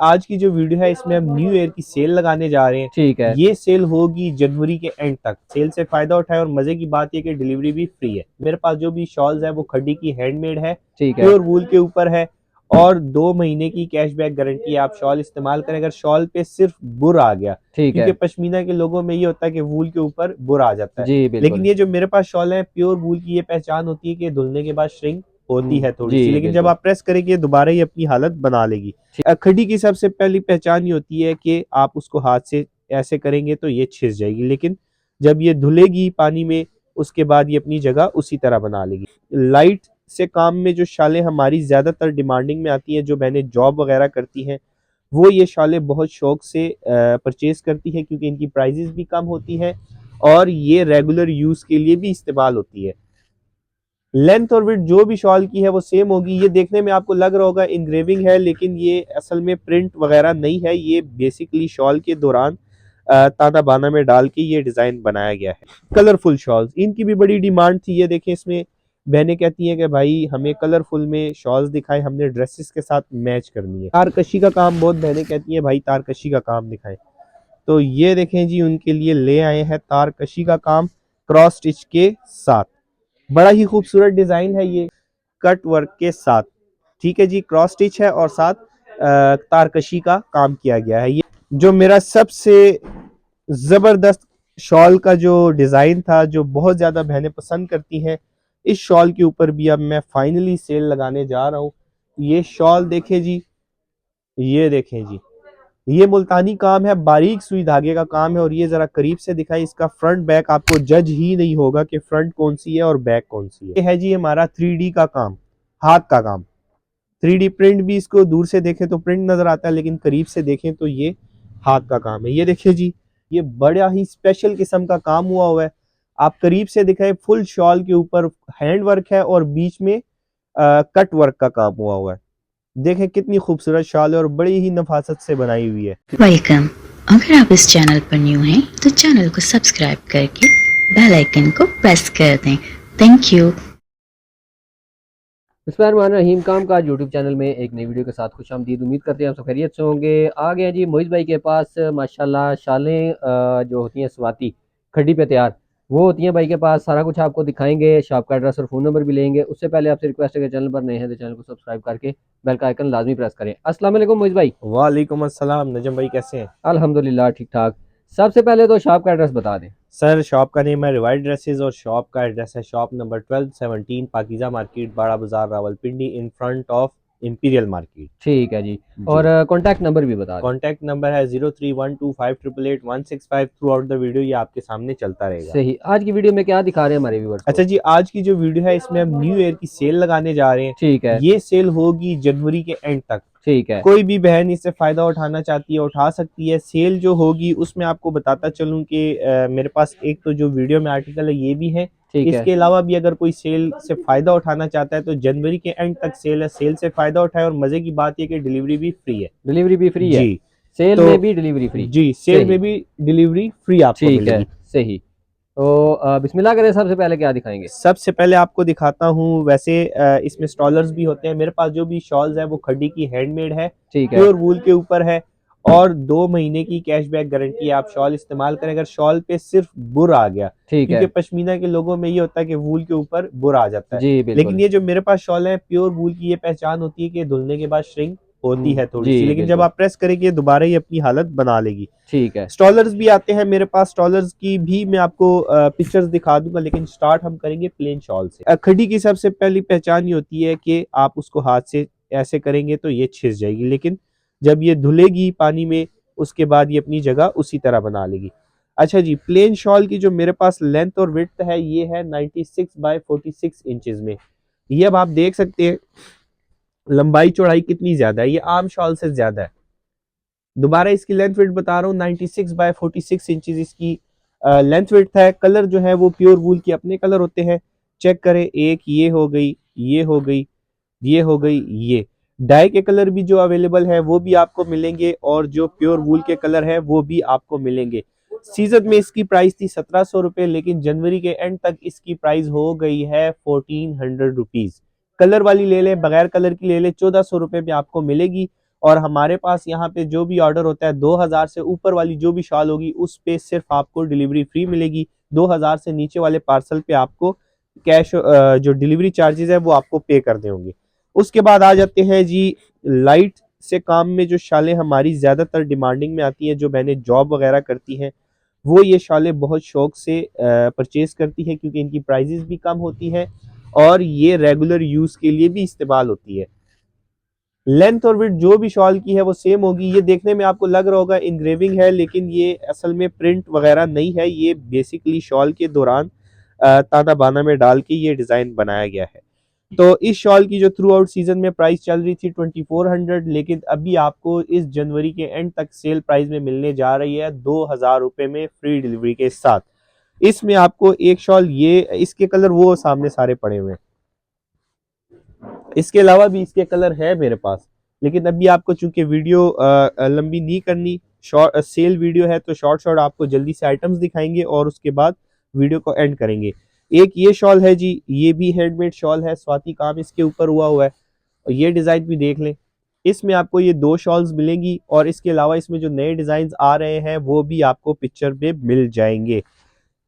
आज की जो वीडियो है इसमें हम न्यू ईयर की सेल लगाने जा रहे हैं। ठीक है। ये सेल होगी जनवरी के एंड तक। सेल से फायदा उठाए और मजे की बात ये कि डिलीवरी भी फ्री है। मेरे पास जो भी शॉल्स है वो खड्डी की हैंडमेड है, ठीक है। प्योर वूल के ऊपर है और 2 महीने की कैशबैक गारंटी है। आप शॉल इस्तेमाल करें, अगर शॉल पे सिर्फ बुर आ गया, ठीक क्योंकि है। पश्मीना के लोगों में ये होता है कि वूल के ऊपर बुर आ जाता है, जी लेकिन बिल्कुल। ये जो मेरे पास शॉल है प्योर वूल की, ये पहचान होती है कि धुलने के बाद श्रिंक होती है थोड़ी सी, जी लेकिन जब बिल्कुल। आप प्रेस करेंगे दोबारा ही अपनी हालत बना लेगी। ठीक। खड़ी की सबसे पहली पहचान ये होती है कि आप उसको हाथ से ऐसे करेंगे तो ये छिस जाएगी, लेकिन जब ये धुलेगी पानी में उसके बाद ये अपनी जगह उसी तरह बना लेगी। लाइट से काम में जो शालें हमारी ज्यादातर डिमांडिंग में आती हैं, जो बहनें जॉब वगैरह करती हैं, वो ये शालें बहुत शौक से परचेज करती हैं, क्योंकि इनकी प्राइजेस भी कम होती हैं और ये रेगुलर यूज के लिए भी इस्तेमाल होती है। लेंथ और विड्थ जो भी शॉल की है वो सेम होगी। ये देखने में आपको लग रहा होगा इंग्रेविंग है, लेकिन ये असल में प्रिंट वगैरह नहीं है। ये बेसिकली शॉल के दौरान ताना बाना में डाल के ये डिजाइन बनाया गया है। कलरफुल शॉल्स इनकी भी बड़ी डिमांड थी। ये देखें, इसमें बहनें कहती हैं कि भाई हमें कलरफुल में शॉल्स दिखाएं, हमने ड्रेसेस के साथ मैच करनी है। तारकशी का काम, बहुत बहनें कहती हैं भाई तारकशी का काम दिखाएं, तो ये देखें जी उनके लिए ले आए हैं तारकशी का काम क्रॉस स्टिच के साथ। बड़ा ही खूबसूरत डिजाइन है ये, कट वर्क के साथ। ठीक है जी, क्रॉस स्टिच है और साथ तारकशी का काम किया गया है। ये जो मेरा सबसे जबरदस्त शॉल का जो डिजाइन था, जो बहुत ज्यादा बहनें पसंद करती हैं, इस शॉल के ऊपर भी अब मैं फाइनली सेल लगाने जा रहा हूँ। ये शॉल देखें जी, ये देखें जी, ये मुल्तानी काम है, बारीक सुई धागे का काम है। और ये जरा करीब से दिखाई, इसका फ्रंट बैक आपको जज ही नहीं होगा कि फ्रंट कौन सी है और बैक कौन सी है। ये है जी हमारा 3D का काम, हाथ का काम। 3D प्रिंट भी, इसको दूर से देखें तो प्रिंट नजर आता है, लेकिन करीब से देखें तो ये हाथ का काम है। ये देखिए जी, ये बड़ा ही स्पेशल किस्म का काम हुआ है। आप करीब से दिखाएं, फुल शॉल के ऊपर हैंड वर्क है और बीच में कट वर्क का काम हुआ है। देखें कितनी खूबसूरत शॉल है और बड़ी ही नफासत से बनाई हुई है। वेलकम। अगर आप इस चैनल पर न्यू हैं तो चैनल को सब्सक्राइब करके बेल आइकन को प्रेस कर दें। Thank you. बिस्मिल्लाहिर्रहमानिर्रहीम। काम का यूट्यूब चैनल में एक नई वीडियो के साथ खुशामदीद। उम्मीद करते हैं आप सब खैरियत से होंगे। आ गए जी मोइज़ भाई के पास माशाल्लाह शालें जो होती हैं स्वाति खड्डी पे तैयार, वो होती हैं भाई के पास। सारा कुछ आपको दिखाएंगे, शॉप का एड्रेस और फ़ोन नंबर भी लेंगे। उससे पहले आपसे रिक्वेस्ट है कि चैनल पर नए हैं तो चैनल को सब्सक्राइब करके बेल का आइकन लाजमी प्रेस करें। अस्सलाम वालेकुम मोइज़ भाई। वालेकुम अस्सलाम नजम भाई, कैसे हैं? अल्हम्दुलिल्लाह ठीक ठाक। सबसे पहले तो शॉप का एड्रेस बता दें। सर शॉप का नेम है रिवाइड ड्रेसेस और शॉप का एड्रेस है शॉप नंबर 1217 पाकिजा मार्केट, बाड़ा बाजार, Rawalpindi, in front of imperial market. ठीक है जी। और जी, कॉन्टैक्ट नंबर भी बता दें। कॉन्टैक्ट नंबर है 031258888165। थ्रू आउट द वीडियो ये आपके सामने चलता रहेगा। सही। आज की वीडियो में क्या दिखा रहे हैं हमारे व्यूअर्स अच्छा को? जी, आज की जो वीडियो है इसमें हम न्यू ईयर की सेल लगाने जा रहे हैं। ठीक है। ये सेल होगी जनवरी के एंड तक। ठीक है। कोई भी बहन इससे फायदा उठाना चाहती है उठा सकती है। सेल जो होगी उसमें आपको बताता चलूं कि मेरे पास एक तो जो वीडियो में आर्टिकल है ये भी है। ठीक है। इसके अलावा भी अगर कोई सेल से फायदा उठाना चाहता है तो जनवरी के एंड तक सेल है। सेल से फायदा उठाए और मजे की बात यह कि डिलीवरी भी फ्री है। डिलीवरी भी फ्री है। जी, सेल तो में भी डिलीवरी फ्री। जी सेल सही। में भी डिलीवरी फ्री आपको ठीक है। मिलेगी। सही। तो बिस्मिल्लाह करें, सबसे पहले क्या दिखाएंगे? सबसे पहले आपको दिखाता हूँ। वैसे इसमें स्टॉलर्स भी होते हैं। मेरे पास जो भी शॉल्स है वो खड्डी की हैंडमेड है, ठीक है। प्योर वूल के ऊपर है और 2 महीने की कैशबैक गारंटी है। आप शॉल इस्तेमाल करें, अगर शॉल पे सिर्फ बुर आ गया, ठीक क्योंकि है। पश्मीना के लोगों में ये होता है कि वूल के ऊपर बुर आ जाता है, जी लेकिन बिल्कुल। ये जो मेरे पास शॉल है प्योर वूल की, ये पहचान होती है कि धुलने के बाद श्रिंक होती है थोड़ी सी, जी लेकिन जब बिल्कुल। आप प्रेस करेंगे दोबारा ही अपनी हालत बना लेगी। ठीक है। स्टॉलर्स भी आते हैं मेरे पास, स्टॉलर्स की भी मैं आपको पिक्चर्स दिखा दूंगा, लेकिन स्टार्ट हम करेंगे प्लेन शॉल से। खड़ी की सबसे पहली पहचान ये होती है कि आप उसको हाथ से ऐसे करेंगे तो ये छिस जाएगी, लेकिन जब ये धुलेगी पानी में उसके बाद ये अपनी जगह उसी तरह बना लेगी। अच्छा जी, प्लेन शॉल की जो मेरे पास लेंथ और विड्थ है ये है 96 बाय 46 इंचेस में। ये अब आप देख सकते हैं लंबाई चौड़ाई कितनी ज्यादा है, ये आम शॉल से ज्यादा है। दोबारा इसकी लेंथ विड्थ बता रहा हूँ, 96 बाय 46 इंचेस इसकी लेंथ विड्थ है। कलर जो है वो प्योर वूल के अपने कलर होते हैं। चेक करें, एक ये हो गई, ये हो गई, ये हो गई, ये डाई के कलर भी जो अवेलेबल है वो भी आपको मिलेंगे और जो प्योर वूल के कलर है वो भी आपको मिलेंगे। सीजन में इसकी प्राइस थी 1700 रुपए, लेकिन जनवरी के एंड तक इसकी प्राइस हो गई है 1400 रुपीज। कलर वाली ले लें, बगैर कलर की ले लें, 1400 रुपए में आपको मिलेगी। और हमारे पास यहाँ पे जो भी ऑर्डर होता है 2000 से ऊपर वाली जो भी शॉल होगी उस पे सिर्फ आपको डिलीवरी फ्री मिलेगी। 2000 से नीचे वाले पार्सल पे आपको कैश जो डिलीवरी चार्जेस है वो आपको पे करने होंगे। उसके बाद आ जाते हैं जी लाइट से काम में जो शालें हमारी ज़्यादातर डिमांडिंग में आती हैं, जो बहनें जॉब वगैरह करती हैं वो ये शालें बहुत शौक से परचेज करती हैं, क्योंकि इनकी प्राइजेस भी कम होती हैं और ये रेगुलर यूज़ के लिए भी इस्तेमाल होती है। लेंथ और विड्थ जो भी शॉल की है वो सेम होगी। ये देखने में आपको लग रहा होगा इंग्रेविंग है, लेकिन ये असल में प्रिंट वगैरह नहीं है, ये बेसिकली शॉल के दौरान ताना बाना में डाल के ये डिज़ाइन बनाया गया है। तो इस शॉल की जो थ्रू आउट सीजन में प्राइस चल रही थी 2400, लेकिन अभी आपको इस जनवरी के एंड तक सेल प्राइस में मिलने जा रही है 2000 रुपये में फ्री डिलीवरी के साथ। इसमें आपको एक शॉल, ये इसके कलर वो सामने सारे पड़े हुए हैं, इसके अलावा भी इसके कलर है मेरे पास, लेकिन अभी आपको चूंकि वीडियो लंबी नहीं करनी, शॉर्ट सेल वीडियो है तो शॉर्ट शॉर्ट आपको जल्दी से आइटम्स दिखाएंगे और उसके बाद वीडियो को एंड करेंगे। एक ये शॉल है जी, ये भी हैंडमेड शॉल है, स्वाति काम इसके ऊपर हुआ है और ये डिज़ाइन भी देख लें। इसमें आपको ये 2 शॉल्स मिलेंगी और इसके अलावा इसमें जो नए डिज़ाइन आ रहे हैं वो भी आपको पिक्चर में मिल जाएंगे।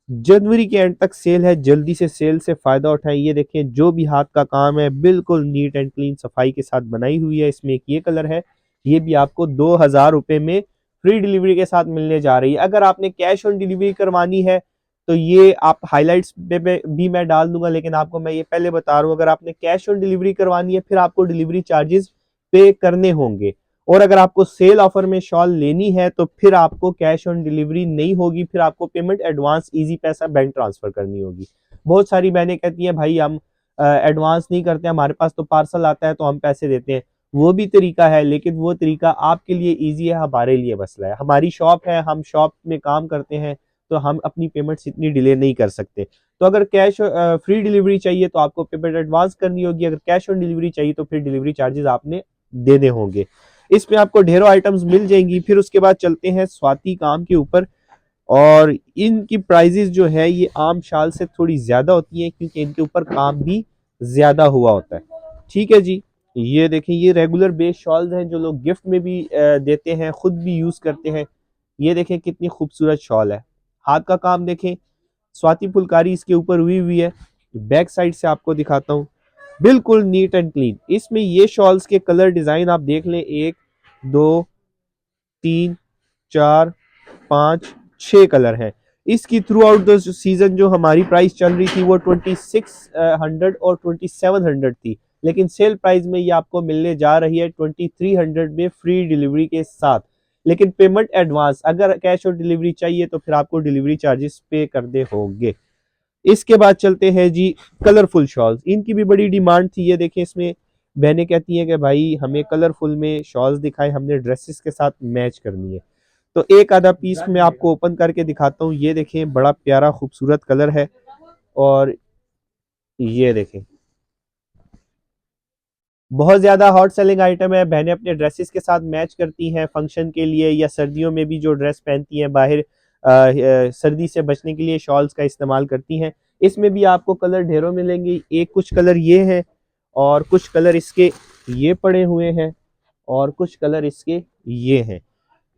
जनवरी के एंड तक सेल है, जल्दी से सेल से फायदा उठाएं। ये देखें जो भी हाथ का काम है बिल्कुल नीट एंड क्लीन सफाई के साथ बनाई हुई है। इसमें एक ये कलर है, ये भी आपको 2000 रुपये में फ्री डिलीवरी के साथ मिलने जा रही है। अगर आपने कैश ऑन डिलीवरी करवानी है तो ये आप हाईलाइट्स पे भी मैं डाल दूंगा, लेकिन आपको मैं ये पहले बता रहा हूँ, अगर आपने कैश ऑन डिलीवरी करवानी है फिर आपको डिलीवरी चार्जेस पे करने होंगे, और अगर आपको सेल ऑफर में शॉल लेनी है तो फिर आपको कैश ऑन डिलीवरी नहीं होगी, फिर आपको पेमेंट एडवांस इजी पैसा बैंक ट्रांसफर करनी होगी। बहुत सारी बहनें कहती हैं भाई हम एडवांस नहीं करते, हमारे पास तो पार्सल आता है तो हम पैसे देते हैं। वो भी तरीका है, लेकिन वो तरीका आपके लिए ईजी है, हमारे लिए मसला है। हमारी शॉप है, हम शॉप में काम करते हैं तो हम अपनी पेमेंट्स इतनी डिले नहीं कर सकते। तो अगर कैश फ्री डिलीवरी चाहिए तो आपको पेमेंट एडवांस करनी होगी, अगर कैश ऑन डिलीवरी चाहिए तो फिर डिलीवरी चार्जेस आपने देने होंगे। इसमें आपको ढेरों आइटम्स मिल जाएंगी। फिर उसके बाद चलते हैं स्वाति काम के ऊपर, और इनकी प्राइजेस जो है ये आम शाल से थोड़ी ज्यादा होती हैं क्योंकि इनके ऊपर काम भी ज्यादा हुआ होता है। ठीक है जी, ये देखें ये रेगुलर बेस शॉल्स हैं जो लोग गिफ्ट में भी देते हैं, खुद भी यूज करते हैं। ये देखें कितनी खूबसूरत शॉल है, हाथ का काम देखें, स्वाति फुलकारी इसके ऊपर हुई है। बैक साइड से आपको दिखाता हूँ, बिल्कुल नीट एंड क्लीन। इसमें ये शॉल्स के कलर डिजाइन आप देख लें, 1 2 3 4 5 6 कलर हैं। इसकी थ्रू आउट द सीजन जो हमारी प्राइस चल रही थी वो 2600 और 2700 थी, लेकिन सेल प्राइस में ये आपको मिलने जा रही है 2300 में फ्री डिलीवरी के साथ, लेकिन पेमेंट एडवांस। अगर कैश ऑन डिलीवरी चाहिए तो फिर आपको डिलीवरी चार्जेस पे करने होंगे। इसके बाद चलते हैं जी कलरफुल शॉल्स, इनकी भी बड़ी डिमांड थी। ये देखें इसमें बहनें कहती हैं कि भाई हमें कलरफुल में शॉल्स दिखाएं, हमने ड्रेसेस के साथ मैच करनी है। तो एक आधा पीस में आपको ओपन करके दिखाता हूँ। ये देखें बड़ा प्यारा खूबसूरत कलर है, और ये देखें बहुत ज्यादा हॉट सेलिंग आइटम है, बहनें अपने ड्रेसेस के साथ मैच करती हैं फंक्शन के लिए, या सर्दियों में भी जो ड्रेस पहनती हैं बाहर सर्दी से बचने के लिए शॉल्स का इस्तेमाल करती हैं। इसमें भी आपको कलर ढेरों मिलेंगे, एक कुछ कलर ये है और कुछ कलर इसके ये पड़े हुए हैं और कुछ कलर इसके ये हैं।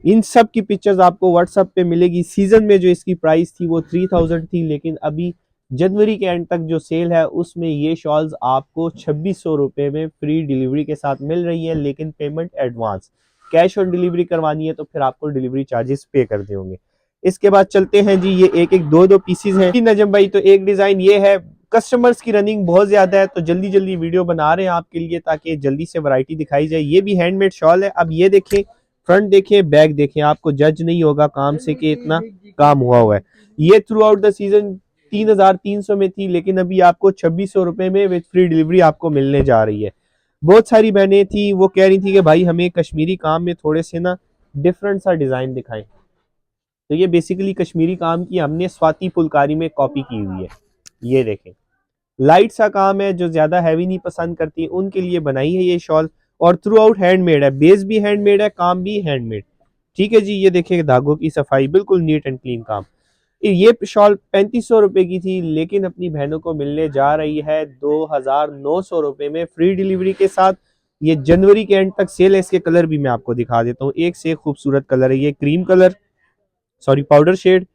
इन सब की पिक्चर्स आपको व्हाट्सएप पे मिलेगी। सीजन में जो इसकी प्राइस थी वो 3000 थी, लेकिन अभी जनवरी के एंड तक जो सेल है उसमें ये शॉल्स आपको 2600 रुपये में फ्री डिलीवरी के साथ मिल रही है, लेकिन payment advance. Cash on delivery करवानी है तो फिर आपको डिलीवरी चार्जेस पे करने होंगे। इसके बाद चलते हैं जी, ये एक एक दो पीसीज हैं नजम भाई। तो एक डिजाइन ये है, कस्टमर्स की रनिंग बहुत ज्यादा है तो जल्दी जल्दी वीडियो बना रहे हैं आपके लिए ताकि जल्दी से वैरायटी दिखाई जाए। ये भी हैंडमेड शॉल है। अब ये देखें, फ्रंट देखें, बैक देखें, आपको जज नहीं होगा काम से कि इतना काम हुआ है। ये थ्रू आउट द सीजन 3300 में थी, लेकिन अभी आपको 2600 रुपए में विद फ्री डिलीवरी आपको मिलने जा रही है। बहुत सारी बहनें थी वो कह रही थी कि भाई हमें कश्मीरी काम में थोड़े से ना डिफरेंट सा डिजाइन दिखाएं, तो ये बेसिकली कश्मीरी काम की हमने स्वाति फुलकारी में कॉपी की हुई है। ये देखें लाइट सा काम है, जो ज्यादा हैवी नहीं पसंद करती उनके लिए बनाई है ये शॉल, और थ्रू आउट हैंडमेड है, बेस भी हैंडमेड है, काम भी हैंडमेड। ठीक है जी, ये देखिए धागों की सफाई बिल्कुल नीट एंड क्लीन काम। ये शॉल 3500 रुपए की थी, लेकिन अपनी बहनों को मिलने जा रही है 2900 रुपए में फ्री डिलीवरी के साथ। ये जनवरी के एंड तक सेल है। इसके कलर भी मैं आपको दिखा देता हूँ, एक से एक खूबसूरत कलर है। ये cream colour, sorry powder shade,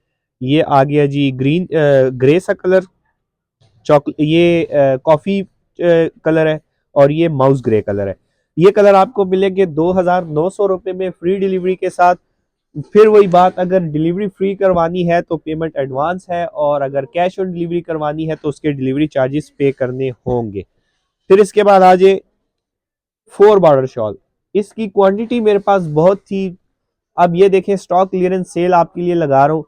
ये आ गया जी ग्रीन ग्रे सा कलर, ये कॉफी कलर है, और ये माउस ग्रे कलर है। ये कलर आपको मिलेंगे 2,900 रुपये में फ्री डिलीवरी के साथ। फिर वही बात, अगर डिलीवरी फ्री करवानी है तो पेमेंट एडवांस है, और अगर कैश ऑन डिलीवरी करवानी है तो उसके डिलीवरी चार्जेस पे करने होंगे। फिर इसके बाद आ जाए 4 बॉर्डर शॉल। इसकी क्वांटिटी मेरे पास बहुत थी। अब ये देखें, स्टॉक क्लियरेंस सेल आपके लिए लगा रहा हूँ।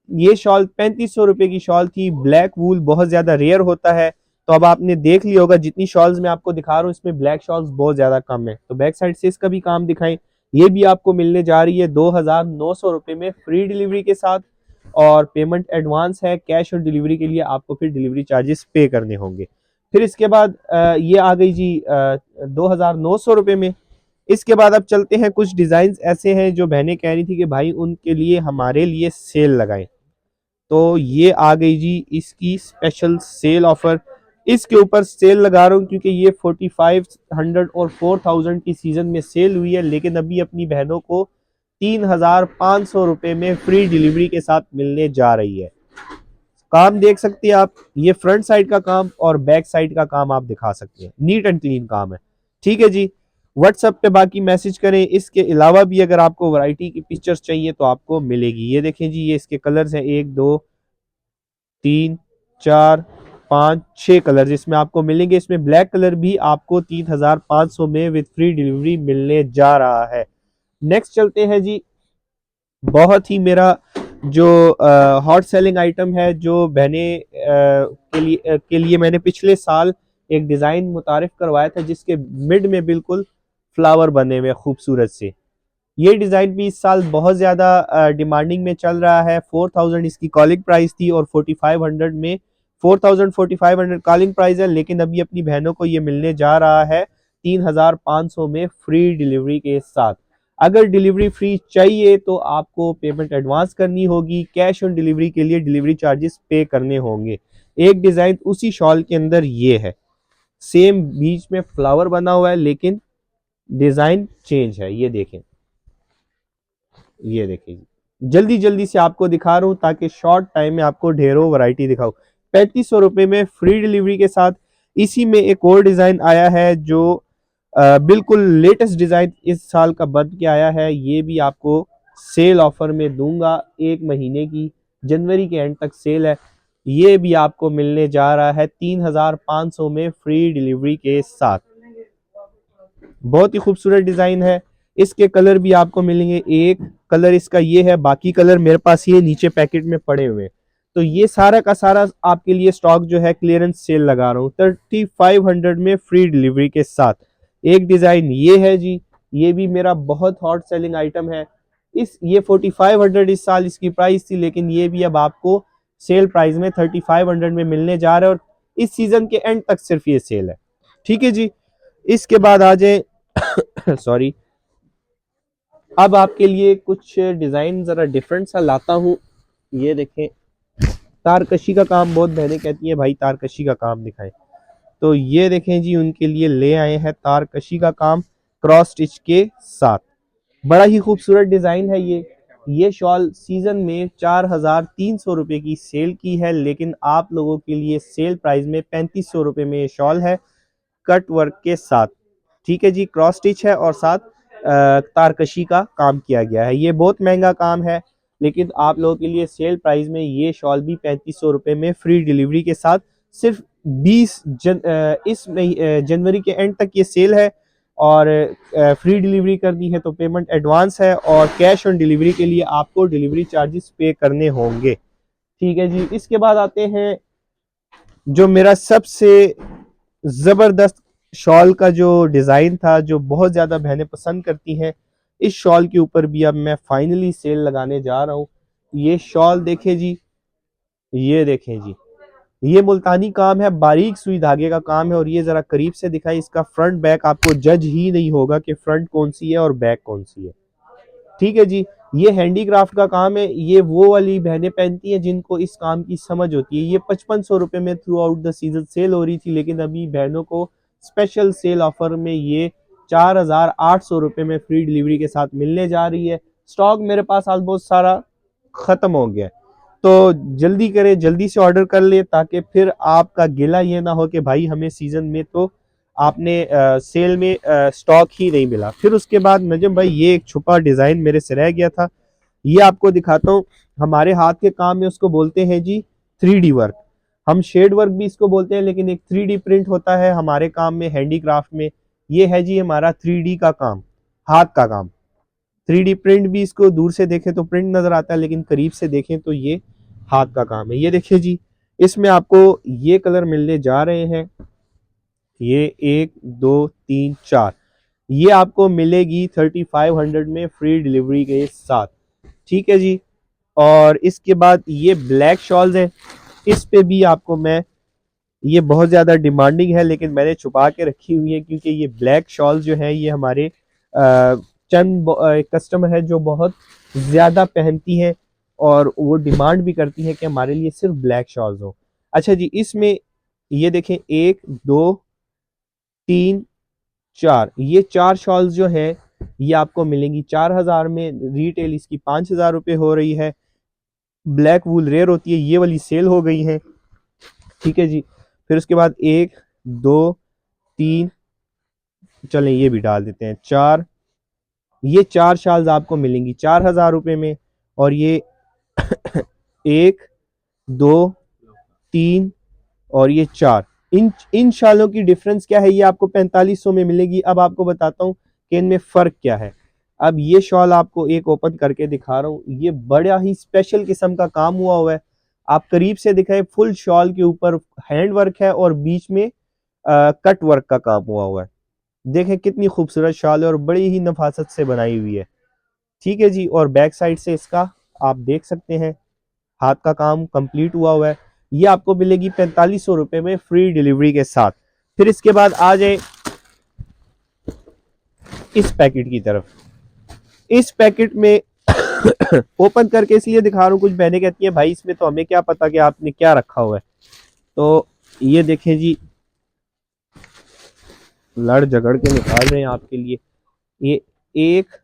ये शॉल 3500 रुपए की शॉल थी। ब्लैक वूल बहुत ज्यादा रेयर होता है, तो अब आपने देख लिया होगा जितनी शॉल्स मैं आपको दिखा रहा हूँ इसमें ब्लैक शॉल्स बहुत ज्यादा कम है। तो बैक साइड से इसका भी काम दिखाएं। ये भी आपको मिलने जा रही है 2,900 रुपए में फ्री डिलीवरी के साथ, और पेमेंट एडवांस है। कैश ऑन डिलीवरी के लिए आपको फिर डिलीवरी चार्जेस पे करने होंगे। फिर इसके बाद ये आ गई जी 2,900 रुपए में। इसके बाद अब चलते हैं, कुछ डिजाइन ऐसे हैं जो बहनें कह रही थी कि भाई उनके लिए हमारे लिए सेल लगाएं। तो ये आ गई जी इसकी स्पेशल सेल ऑफर। इसके ऊपर सेल लगा रहा हूँ क्योंकि ये 4500 और 4000 की सीजन में सेल हुई है, लेकिन अभी अपनी बहनों को 3,500 रुपए में फ्री डिलीवरी के साथ मिलने जा रही है। काम देख सकते हैं आप, ये फ्रंट साइड का काम और बैक साइड का काम आप दिखा सकते हैं, नीट एंड क्लीन काम है। ठीक है जी, व्हाट्सएप पे बाकी मैसेज करें। इसके अलावा भी अगर आपको वैरायटी की पिक्चर्स चाहिए तो आपको मिलेगी। ये देखें जी, ये इसके कलर्स हैं, 1 2 3 4 5 6 कलर इसमें आपको मिलेंगे। इसमें ब्लैक कलर भी आपको 3,500 में विद फ्री डिलीवरी मिलने जा रहा है। नेक्स्ट चलते हैं जी, बहुत ही मेरा जो हॉट सेलिंग आइटम है, जो बहने के लिए मैंने पिछले साल एक डिज़ाइन मुतारिफ करवाया था जिसके मिड में बिल्कुल फ्लावर बने हुए खूबसूरत से। ये डिज़ाइन भी इस साल बहुत ज़्यादा डिमांडिंग में चल रहा है। 4,000 इसकी कॉलिंग प्राइस थी और 4,500 में 4,000 कॉलिंग प्राइस है, लेकिन अभी अपनी बहनों को ये मिलने जा रहा है 3,500 में फ्री डिलीवरी के साथ। अगर डिलीवरी फ्री चाहिए तो आपको पेमेंट एडवांस करनी होगी। कैश ऑन डिलीवरी के लिए डिलीवरी चार्जेस पे करने होंगे। एक डिज़ाइन उसी शॉल के अंदर ये है, सेम बीच में फ्लावर बना हुआ है लेकिन डिज़ाइन चेंज है। ये देखें, ये देखिए, जल्दी जल्दी से आपको दिखा रहा हूँ ताकि शॉर्ट टाइम में आपको ढेरों वैरायटी दिखाऊं। 3500 रुपये में फ्री डिलीवरी के साथ। इसी में एक और डिज़ाइन आया है जो बिल्कुल लेटेस्ट डिज़ाइन इस साल का बन के आया है। ये भी आपको सेल ऑफर में दूंगा, 1 महीने की, जनवरी के एंड तक सेल है। ये भी आपको मिलने जा रहा है 3,500 में फ्री डिलीवरी के साथ। बहुत ही खूबसूरत डिज़ाइन है। इसके कलर भी आपको मिलेंगे। एक कलर इसका ये है, बाकी कलर मेरे पास ये नीचे पैकेट में पड़े हुए हैं। तो ये सारा का सारा आपके लिए स्टॉक जो है क्लियरेंस सेल लगा रहा हूँ 3,500 में फ्री डिलीवरी के साथ। एक डिज़ाइन ये है जी, ये भी मेरा बहुत हॉट सेलिंग आइटम है। ये 4,500 इस साल इसकी प्राइस थी, लेकिन ये भी अब आपको सेल प्राइस में 3,500 में मिलने जा रहा है, और इस सीजन के एंड तक सिर्फ ये सेल है। ठीक है जी, इसके बाद आ जाए सॉरी, अब आपके लिए कुछ डिज़ाइन ज़रा डिफरेंट सा लाता हूँ। ये देखें, तारकशी का काम, बहुत बहनें कहती हैं भाई तारकशी का काम दिखाएं। तो ये देखें जी, उनके लिए ले आए हैं तारकशी का काम क्रॉस स्टिच के साथ। बड़ा ही खूबसूरत डिज़ाइन है ये शॉल सीजन में 4,300 रुपये की सेल की है, लेकिन आप लोगों के लिए सेल प्राइस में 3,500 रुपये में ये शॉल है कट वर्क के साथ। ठीक है जी, क्रॉस स्टिच है और साथ तारकशी का काम किया गया है। ये बहुत महंगा काम है, लेकिन आप लोगों के लिए सेल प्राइस में ये शॉल भी 3,500 रुपये में फ्री डिलीवरी के साथ। सिर्फ 20 जनवरी के एंड तक ये सेल है, और फ्री डिलीवरी करनी है तो पेमेंट एडवांस है, और कैश ऑन डिलीवरी के लिए आपको डिलीवरी चार्जेस पे करने होंगे। ठीक है जी, इसके बाद आते हैं जो मेरा सबसे ज़बरदस्त शॉल का जो डिज़ाइन था, जो बहुत ज़्यादा बहनें पसंद करती हैं। इस शॉल के ऊपर भी अब मैं फाइनली सेल लगाने जा रहा हूँ। ये शॉल देखें जी, ये देखें जी, ये मुल्तानी काम है, बारीक सुई धागे का काम है, और ये ज़रा करीब से दिखाएं। इसका फ्रंट बैक आपको जज ही नहीं होगा कि फ्रंट कौन सी है और बैक कौन सी है। ठीक है जी, ये हैंडीक्राफ्ट का काम है। ये वो वाली बहनें पहनती हैं जिनको इस काम की समझ होती है। ये 5,500 रुपये में through out the season cell हो रही थी, लेकिन अभी बहनों को स्पेशल सेल ऑफर में ये 4,800 रुपये में फ्री डिलीवरी के साथ मिलने जा रही है। स्टॉक मेरे पास ऑलमोस्ट सारा ख़त्म हो गया है, तो जल्दी करें, जल्दी से ऑर्डर कर ले, ताकि फिर आपका गिला ये ना हो कि भाई हमें सीज़न में तो आपने सेल में स्टॉक ही नहीं मिला। फिर उसके बाद नजम भाई ये एक छुपा डिज़ाइन मेरे से रह गया था, ये आपको दिखाता हूँ। हमारे हाथ के काम में उसको बोलते हैं जी 3D वर्क, हम शेड वर्क भी इसको बोलते हैं, लेकिन एक 3D प्रिंट होता है हमारे काम में, हैंडीक्राफ्ट में। ये है जी हमारा 3D का काम, हाथ का काम। 3D प्रिंट भी इसको दूर से देखें तो प्रिंट नजर आता है, लेकिन करीब से देखें तो ये हाथ का काम है। ये देखिए जी, इसमें आपको ये कलर मिलने जा रहे हैं, ये 1 2 3 4, ये आपको मिलेगी 3500 में फ्री डिलीवरी के साथ, ठीक है जी। और इसके बाद ये ब्लैक शॉल्स हैं, इस पे भी आपको मैं, ये बहुत ज़्यादा डिमांडिंग है लेकिन मैंने छुपा के रखी हुई है, क्योंकि ये ब्लैक शॉल्स जो है ये हमारे चंद कस्टमर है जो बहुत ज़्यादा पहनती हैं और वो डिमांड भी करती है कि हमारे लिए सिर्फ ब्लैक शॉल्स हो। अच्छा जी, इसमें ये देखें 1 2 3 4, ये 4 शॉल्स जो है ये आपको मिलेंगी 4000 में, रिटेल इसकी 5000 रुपये हो रही है। ब्लैक वूल रेयर होती है, ये वाली सेल हो गई है, ठीक है जी। फिर उसके बाद 1 2 3, चलें ये भी डाल देते हैं 4, ये 4 शॉल्स आपको मिलेंगी 4000 रुपये में। और ये 1 2 3 और ये 4, इन शालों की डिफरेंस क्या है, ये आपको 4500 में मिलेगी। अब आपको बताता हूँ कि इनमें फ़र्क क्या है। अब ये शॉल आपको एक ओपन करके दिखा रहा हूँ, ये बड़ा ही स्पेशल किस्म का काम हुआ है। आप करीब से दिखाए, फुल शॉल के ऊपर हैंड वर्क है और बीच में कट वर्क का काम हुआ है। देखें कितनी खूबसूरत शॉल है और बड़ी ही नफासत से बनाई हुई है, ठीक है जी। और बैक साइड से इसका आप देख सकते हैं हाथ का काम कंप्लीट हुआ है। ये आपको मिलेगी 4500 रुपये में फ्री डिलीवरी के साथ। फिर इसके बाद आ जाए इस पैकेट की तरफ। इस पैकेट में ओपन करके इसलिए दिखा रहा हूँ, कुछ बहनें कहती है भाई इसमें तो हमें क्या पता कि आपने क्या रखा हुआ है। तो ये देखें जी, लड़ झगड़ के निकाल रहे हैं आपके लिए। ये 1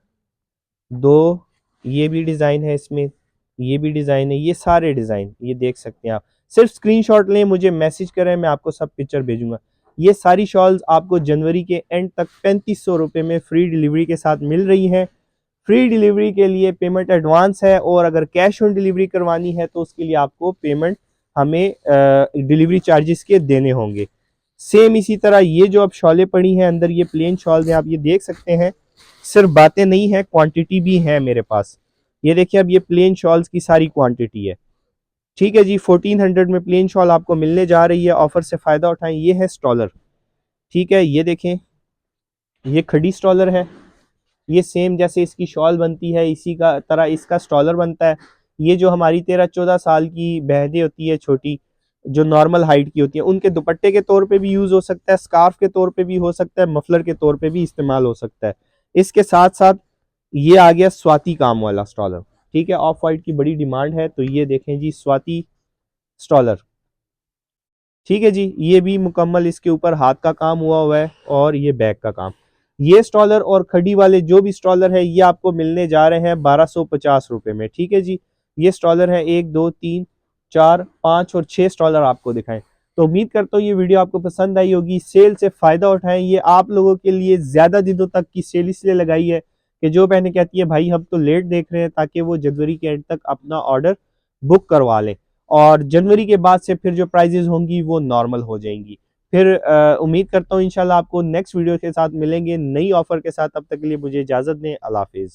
2, ये भी डिज़ाइन है इसमें, ये भी डिज़ाइन है, ये सारे डिज़ाइन ये देख सकते हैं आप। सिर्फ स्क्रीनशॉट लें, मुझे मैसेज करें, मैं आपको सब पिक्चर भेजूंगा। ये सारी शॉल्स आपको जनवरी के एंड तक 3500 रुपये में फ्री डिलीवरी के साथ मिल रही हैं। फ्री डिलीवरी के लिए पेमेंट एडवांस है, और अगर कैश ऑन डिलीवरी करवानी है तो उसके लिए आपको पेमेंट हमें डिलीवरी चार्जेस के देने होंगे। सेम इसी तरह ये जो अब शॉलें पड़ी हैं अंदर, ये प्लेन शॉल्स हैं, आप ये देख सकते हैं, सिर्फ बातें नहीं है, क्वांटिटी भी है मेरे पास। ये देखिए, अब ये प्लेन शॉल्स की सारी क्वांटिटी है, ठीक है जी। 1400 में प्लेन शॉल आपको मिलने जा रही है, ऑफर से फ़ायदा उठाएं। ये है स्टॉलर, ठीक है, ये देखें, ये खड़ी स्टॉलर है, ये सेम जैसे इसकी शॉल बनती है इसी का तरह इसका स्टॉलर बनता है। ये जो हमारी 13-14 साल की बहनें होती है छोटी, जो नॉर्मल हाइट की होती है, उनके दुपट्टे के तौर पे भी यूज़ हो सकता है, स्कार्फ के तौर पे भी हो सकता है, मफलर के तौर पे भी इस्तेमाल हो सकता है। इसके साथ साथ ये आ गया स्वाति काम वाला स्टॉलर, ठीक है, ऑफ वाइट की बड़ी डिमांड है, तो ये देखें जी स्वाति स्टॉलर, ठीक है जी। ये भी मुकम्मल इसके ऊपर हाथ का काम हुआ है और ये बैक का काम। ये स्टॉलर और खड़ी वाले जो भी स्टॉलर है ये आपको मिलने जा रहे हैं 1250 रुपये में, ठीक है जी। ये स्टॉलर है 1 2 3 4 5 और 6 स्टॉलर आपको दिखाएं। तो उम्मीद करता हूँ ये वीडियो आपको पसंद आई होगी। सेल से फ़ायदा उठाएं, ये आप लोगों के लिए ज़्यादा दिनों तक की सेल इसलिए लगाई है कि जो बहनें कहती है भाई हम तो लेट देख रहे हैं, ताकि वो जनवरी के एंड तक अपना ऑर्डर बुक करवा लें, और जनवरी के बाद से फिर जो प्राइजेस होंगी वो नॉर्मल हो जाएंगी। फिर उम्मीद करता हूँ इंशाल्लाह आपको नेक्स्ट वीडियो के साथ मिलेंगे नई ऑफर के साथ। तब तक के लिए मुझे इजाज़त दें, अल्लाह हाफिज़।